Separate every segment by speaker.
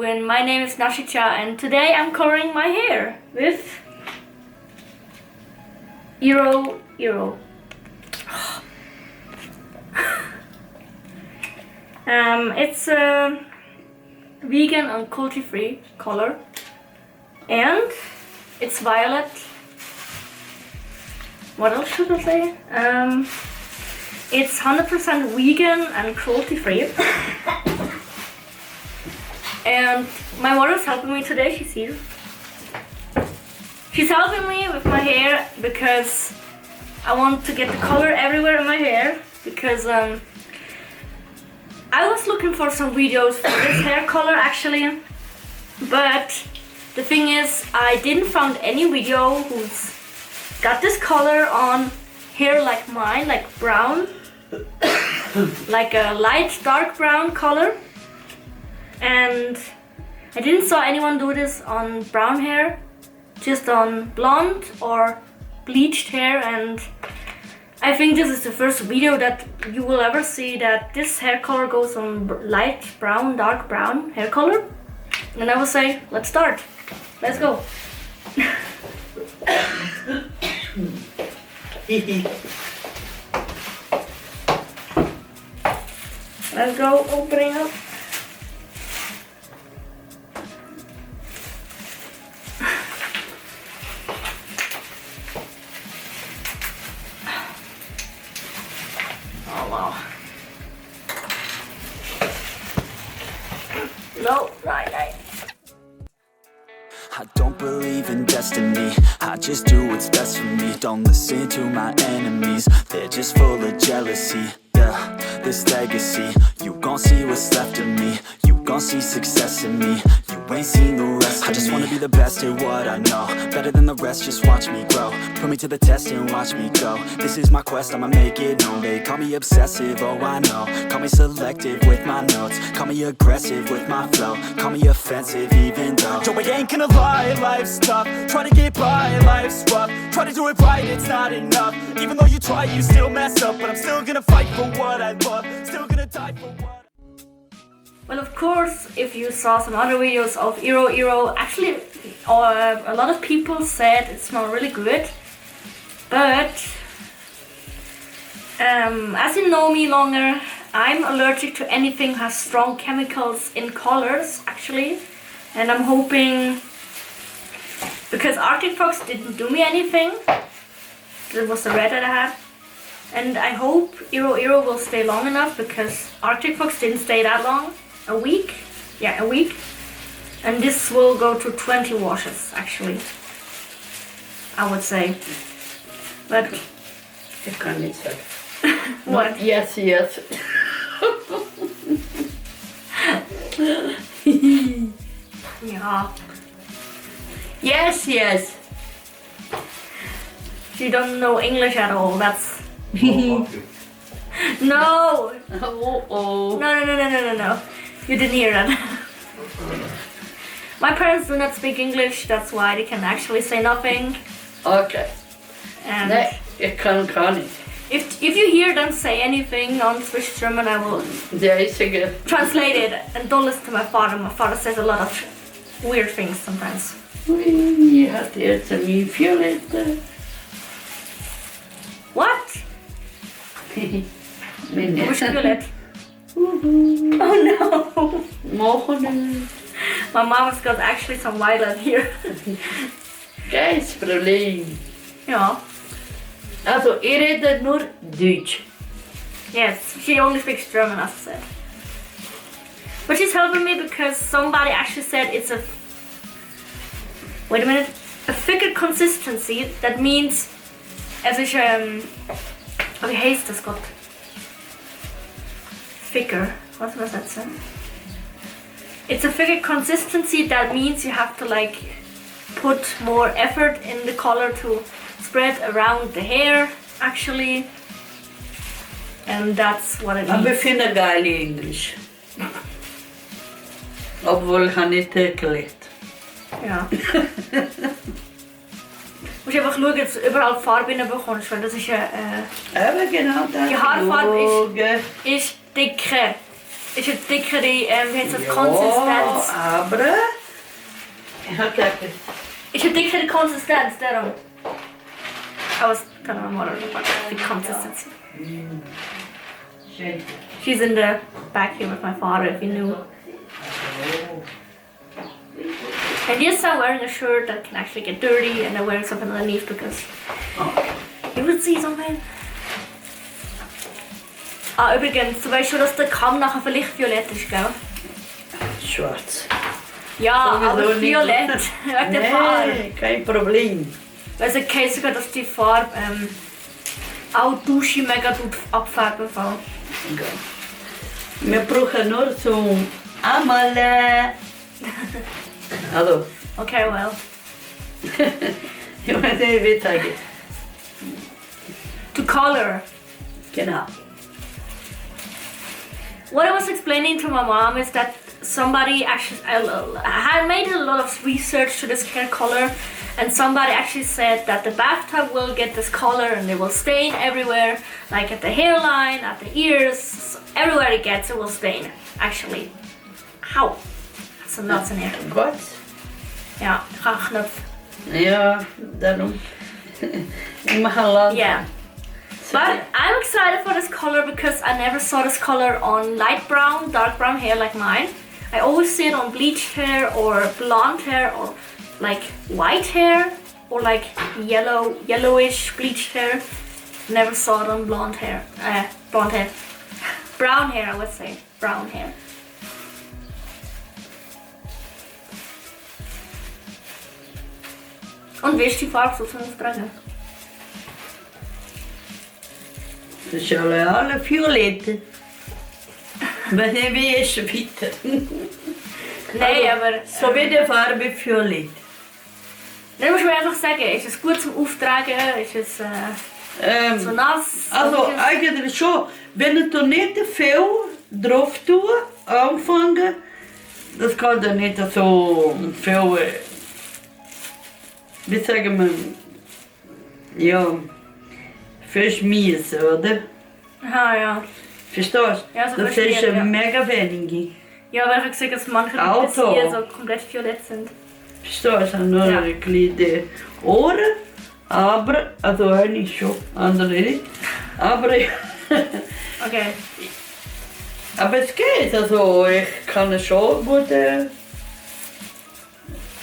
Speaker 1: doing? My name is Nashicha and today I'm coloring my hair with Iroiro. It's a vegan and cruelty-free color and it's violet. What else should I say? It's 100% vegan and cruelty-free. And my mother's helping me today, she's here. She's helping me with my hair because I want to get the color everywhere in my hair because I was looking for some videos for this hair color actually, but the thing is I didn't find any video who's got this color on hair like mine, like brown, like a light dark brown color. And I didn't saw anyone do this on brown hair, just on blonde or bleached hair, and I think this is the first video that you will ever see that this hair color goes on light brown, dark brown hair color. And I will say, let's start. Let's go. Let's go opening up. Oh wow. No, right.
Speaker 2: I don't believe in destiny, I just do what's best for me. Don't listen to my enemies, they're just full of jealousy. Yeah, this legacy, you gon' see what's left of me. You gon' see success in me, you ain't seen the rest of me. I just wanna be the best at what I know, better than the rest, just watch me grow. Put me to the test and watch me go. This is my quest, I'ma make it known. They call me obsessive, oh I know. Call me selective with my notes, call me aggressive with my flow. Call me offensive even though Joe, I ain't gonna lie, life's tough. Try to get by, life's rough. Try to do it right, it's not enough. Even though you try, you still mess up. But I'm still gonna fight for what I love, still gonna die for what.
Speaker 1: Well, of course, if you saw some other videos of Iroiro, actually a lot of people said it smelled really good. But as you know me longer, I'm allergic to anything that has strong chemicals in colors actually. And I'm hoping, because Arctic Fox didn't do me anything, it was the red that I had. And I hope Iroiro will stay long enough because Arctic Fox didn't stay that long. A week? Yeah, a week. And this will go to 20 washes actually, I would say. But
Speaker 3: Jag kan inte.
Speaker 1: what?
Speaker 3: Yes.
Speaker 1: Yeah.
Speaker 3: Yes.
Speaker 1: You don't know English at all, that's... No!
Speaker 3: Oh.
Speaker 1: No. You didn't hear that. My parents do not speak English, that's why they can actually say nothing.
Speaker 3: Okej.
Speaker 1: And
Speaker 3: Nej, jag kan inte.
Speaker 1: if you hear them say anything on Swiss German, I will
Speaker 3: Det är säkert.
Speaker 1: translate it. And don't listen to my father. My father says a lot of weird things sometimes.
Speaker 3: Jag hade ätit min fjollet.
Speaker 1: What?
Speaker 3: Men
Speaker 1: Which violet? Oh no!
Speaker 3: morgonen.
Speaker 1: My mom's got actually some violet here.
Speaker 3: Guys, problem.
Speaker 1: Yeah.
Speaker 3: Alltså, är det nur Deutsch?
Speaker 1: Yes, she only speaks German, as I said. But she's helping me because somebody actually said it's a... Wait a minute. A thicker consistency. That means... As ich... Wie heißt das Gott? Thicker. What was that say? It's a thicker consistency. That means you have to like put more effort in the color to spread around the hair actually, and that's what it
Speaker 3: Han
Speaker 1: means.
Speaker 3: befinner geil i English. Obwohl han inte erklärt.
Speaker 1: Ja. Muss ich einfach schauen, dass du überall Farbe bekommst, weil das ist ja...
Speaker 3: Aber genau das.
Speaker 1: Die Haarfarbe ist dicker. Ist eine dickere, wie heißt das, Konsistenz.
Speaker 3: aber... Ich habe gedacht,
Speaker 1: It's a dickere Konsistenz, darum. I was telling my mother about the consistency.
Speaker 3: schön.
Speaker 1: She's in the back here with my father, if you knew. And yes, I'm wearing a shirt that can actually get dirty, and I'm wearing something underneath because you would see something. Ah, übrigens, du weißt schon, dass der Kamm nachher vielleicht violett ist, gell?
Speaker 3: Schwarz.
Speaker 1: Ja,
Speaker 3: Sowieso
Speaker 1: aber
Speaker 3: nicht.
Speaker 1: violett, wegen der Farbe.
Speaker 3: Nee, kein Problem.
Speaker 1: Weil es okay sogar, dass die Farbe auch Dusche mega gut abfärben kann.
Speaker 3: Wir brauchen nur so einmal... Hallo.
Speaker 1: Okay, well.
Speaker 3: Ich weiß nicht, wie zeigen.
Speaker 1: To color.
Speaker 3: Genau.
Speaker 1: What I was explaining to my mom is that somebody actually I made a lot of research to this hair color, and somebody actually said that the bathtub will get this color and it will stain everywhere, like at the hairline, at the ears, everywhere it gets it will stain. Actually, how? That's a nuts in here.
Speaker 3: Gott.
Speaker 1: Yeah, knopf.
Speaker 3: Ja, darum. Ich mache lang.
Speaker 1: Yeah. But I'm excited for this color because I never saw this color on light brown, dark brown hair like mine. I always see it on bleached hair or blonde hair or like white hair or like yellowish bleached hair. Never saw it on blonde hair. Blonde hair. Brown hair, I would say. Brown hair. Und wie ist die Farbe so zum Auftragen?
Speaker 3: Das ist alle violette. Was nicht wie ist weiter.
Speaker 1: Nein, aber...
Speaker 3: So wie die Farbe violett.
Speaker 1: Dann muss man einfach sagen, ist es gut zum Auftragen? Ist es so nass?
Speaker 3: Also
Speaker 1: Oder ist es-
Speaker 3: eigentlich schon, wenn du nicht viel drauf tust, anfangen, das kann dann nicht so viel, wie sagen wir, ja, verschmissen, oder?
Speaker 1: Aha, ja.
Speaker 3: Verstehst du?
Speaker 1: Ja, so
Speaker 3: das
Speaker 1: verstehe
Speaker 3: ist
Speaker 1: ich, ja.
Speaker 3: mega wenige.
Speaker 1: Ja, weil ich gesehen dass manche
Speaker 3: Auto.
Speaker 1: bis hier so komplett violett sind.
Speaker 3: Verstehst du? Nur
Speaker 1: Ja.
Speaker 3: kleine Ohren, aber, also eine schon, andere nicht. Aber,
Speaker 1: Okay.
Speaker 3: aber es geht, also ich kann es schon gut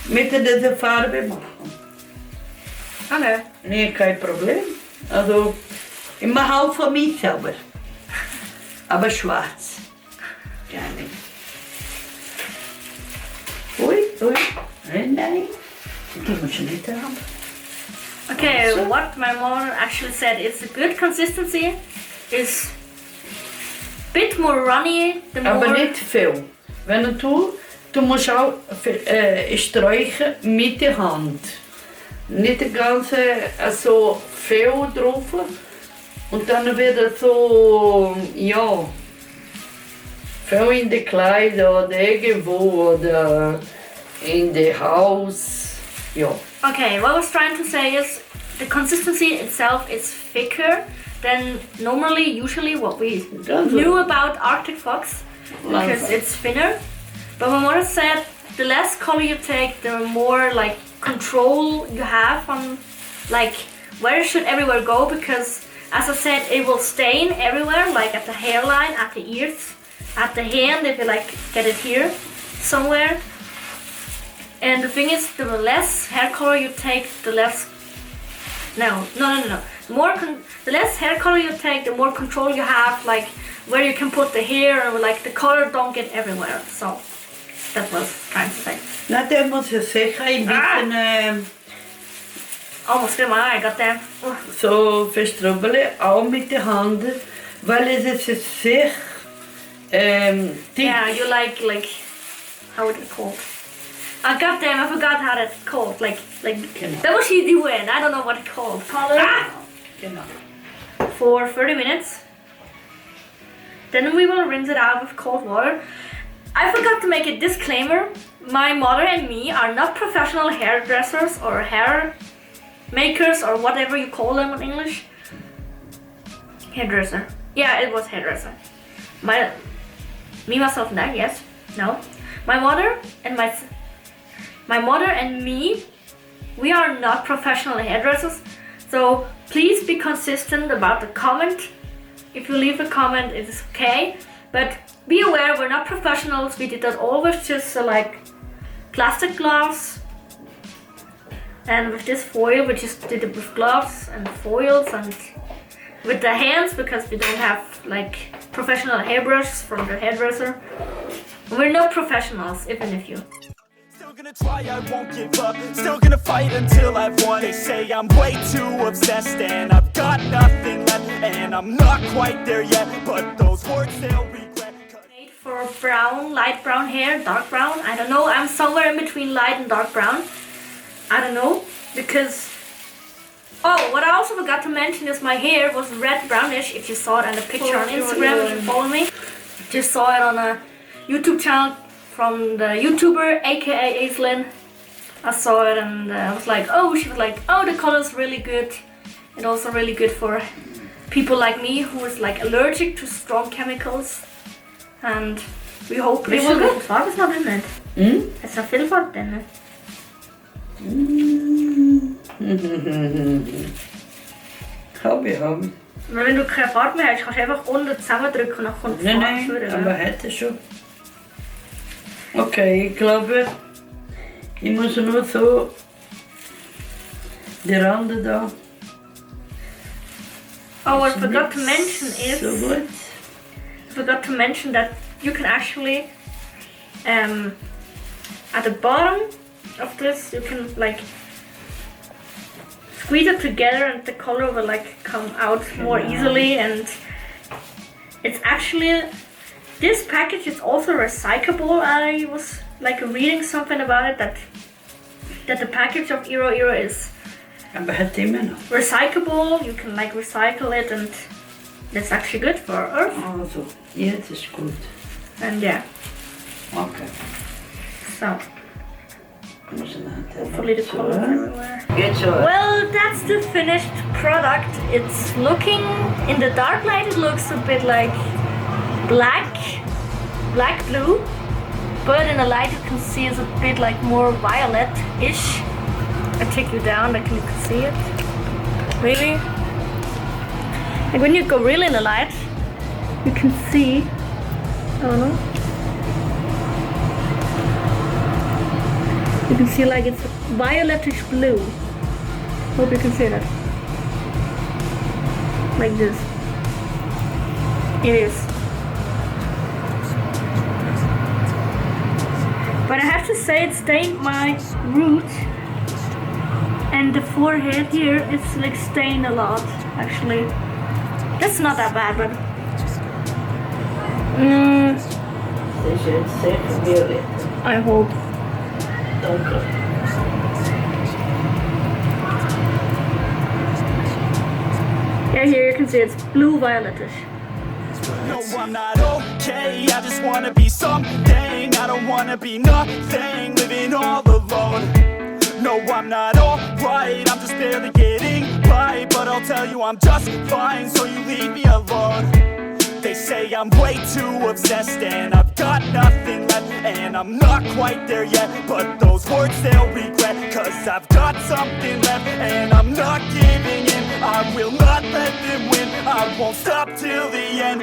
Speaker 3: mit dieser Farbe machen.
Speaker 1: Okay.
Speaker 3: Nee, kein Problem. Also, ich mache auch für mich selber. Aber schwarz. Gerne. Ui. Nein. Die muss ich nicht haben.
Speaker 1: Okay,
Speaker 3: So.
Speaker 1: what my mom actually said is a good consistency. Is bit more runny, the more...
Speaker 3: Aber nicht viel. Wenn du musst auch streichen mit der Hand. Nicht das Ganze so viel drauf. Und dann wird es so, ja, viel in die Kleider oder irgendwo oder in the Haus. Ja.
Speaker 1: Okay, what I was trying to say is the consistency itself is thicker than usually what we
Speaker 3: Ganz
Speaker 1: knew about Arctic fox because
Speaker 3: Langsam.
Speaker 1: it's thinner. But my mother said the less color you take, the more like control you have on like where should everywhere go, because as I said it will stain everywhere, like at the hairline, at the ears, at the hand if you like get it here somewhere. And the thing is, the less hair color you take, the less no. The less hair color you take, the more control you have, like where you can put the hair, and like the color don't get everywhere. So that was trying to say.
Speaker 3: Na, der muss ich sicher ein bisschen
Speaker 1: Almost got my eye, got there. Oh.
Speaker 3: so verstrubbeln, auch mit der Hand, weil es ist sehr dick.
Speaker 1: Yeah, you like how would it called? Oh, goddamn, I forgot how that's called. Like that was she doing. I don't know what it called. Color
Speaker 3: Genau.
Speaker 1: for 30 minutes. Then we will rinse it out with cold water. I forgot to make a disclaimer. My mother and me are not professional hairdressers or hair makers or whatever you call them in English. Hairdresser. Yeah, it was hairdresser. Me, myself, and I. Yes. No. My mother and me, we are not professional hairdressers. So please be consistent about the comment. If you leave a comment, it is okay. But be aware, we're not professionals. We did that all with just like plastic gloves. And with this foil, we just did it with gloves and foils and with the hands, because we don't have like professional hairbrushes from the hairdresser. We're not professionals, even if you.
Speaker 2: Still gonna try, I won't give up. Still gonna fight until I've won. They say I'm way too obsessed and I've got nothing left, and I'm not quite there yet, but those words they'll regret.
Speaker 1: Made for brown, light brown hair, dark brown. I don't know. I'm somewhere in between light and dark brown. I don't know, because oh, what I also forgot to mention is my hair was red brownish. If you saw it on the picture on Instagram, if you follow me, just saw it on a YouTube channel from the YouTuber aka Aislinn. I saw it and I was like, oh, she was like, oh, the color's really good. And also really good for people like me who is like allergic to strong chemicals. And we hope it will good. Farbe is not in it. It's a viel Farbe in
Speaker 3: Hobby.
Speaker 1: Aber wenn du keine Farbe mehr hast, kannst du einfach unten zusammendrücken und dann kommt die Farbe
Speaker 3: Nein,
Speaker 1: durch.
Speaker 3: aber hätte schon. Okay, ich glaube, ich muss nur so die Rande da.
Speaker 1: Oh, what I forgot to mention is,
Speaker 3: So gut.
Speaker 1: I forgot to mention that you can actually, at the bottom of this, you can like squeeze it together and the color will like come out more easily. And it's actually, this package is also recyclable. I was like reading something about it, that the package of Iroiro is
Speaker 3: Aber hätte immer noch.
Speaker 1: recyclable. You can like recycle it, and that's actually good for Earth.
Speaker 3: Also, jetzt ist gut.
Speaker 1: And yeah,
Speaker 3: Okay.
Speaker 1: so
Speaker 3: Muss ich nachher
Speaker 1: hopefully the color everywhere.
Speaker 3: Geht schon.
Speaker 1: Well, that's the finished product. It's looking, in the dark light it looks a bit like black blue, but in the light you can see it's a bit like more violet-ish. I take you down, like you can see it. Really? Like when you go really in the light, you can see, I don't know. You can see like it's violetish blue. Hope you can see that. Like this. It is. But I have to say it stained my root, and the forehead here it's like stained a lot actually. That's not that bad, but
Speaker 3: Det känns säkert violett.
Speaker 1: I hope.
Speaker 3: Danke.
Speaker 1: Yeah, here you can see it's blue violetish.
Speaker 2: No, I'm not okay, I just wanna be something. I don't wanna be nothing, living all alone. No, I'm not alright, I'm just barely getting by. But I'll tell you I'm just fine, so you leave me alone. They say I'm way too obsessed and I've got nothing left, and I'm not quite there yet, but those words they'll regret. Cause I've got something left and I'm not giving in. I will not let them win, I won't stop till the end.